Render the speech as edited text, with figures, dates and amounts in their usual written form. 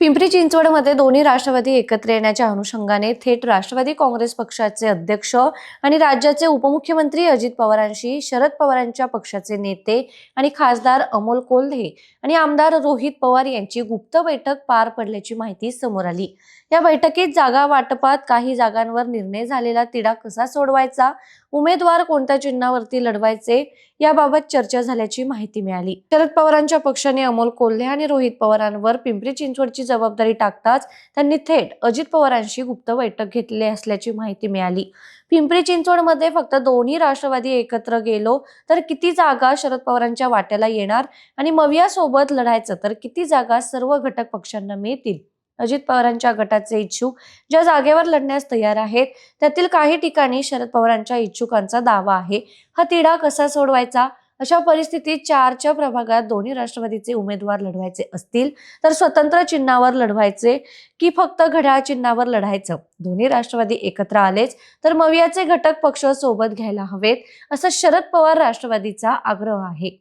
पिंपरी चिंचवडमध्ये दोन्ही राष्ट्रवादी एकत्र येण्याच्या अनुषंगाने थेट राष्ट्रवादी काँग्रेस पक्षाचे अध्यक्ष आणि राज्याचे उपमुख्यमंत्री अजित पवारांशी शरद पवारांच्या पक्षाचे नेते आणि खासदार अमोल कोल्हे आणि आमदार रोहित पवार यांची गुप्त बैठक पार पडल्याची माहिती समोर आली। या बैठकीत जागा वाटपात काही जागांवर निर्णय झालेला तिढा कसा सोडवायचा, उमेदवार कोणत्या चिन्हावरती लढवायचे याबाबत चर्चा झाल्याची माहिती मिळाली। शरद पवारांच्या पक्षाने अमोल कोल्हे आणि रोहित पवारांवर पिंपरी चिंचवडची जबाबदारी टाकताच त्यांनी थेट अजित पवारांशी गुप्त बैठक घेतली असल्याची माहिती मिळाली। पिंपरी चिंचवडमध्ये फक्त दोन्ही राष्ट्रवादी एकत्र गेलो तर किती जागा शरद पवारांच्या वाट्याला येणार आणि मविया सोबत लढायचं तर किती जागा सर्व घटक पक्षांना मिळतील। अजित पवारांच्या गटाचे इच्छुक ज्या जागेवर लढण्यास तयार आहेत त्यातील काही ठिकाणी शरद पवारांच्या इच्छुकांचा दावा आहे। हा तिढा कसा सोडवायचा? अशा परिस्थितीत 4च्या प्रभागात दोन्ही राष्ट्रवादीचे उमेदवार लढवायचे असतील तर स्वतंत्र चिन्हावर लढवायचे की फक्त घड्याळ चिन्हावर लढायचं? दोन्ही राष्ट्रवादी एकत्र आलेच तर मवियाचे घटक पक्ष सोबत घ्यायला हवेत, असं शरद पवार राष्ट्रवादीचा आग्रह आहे।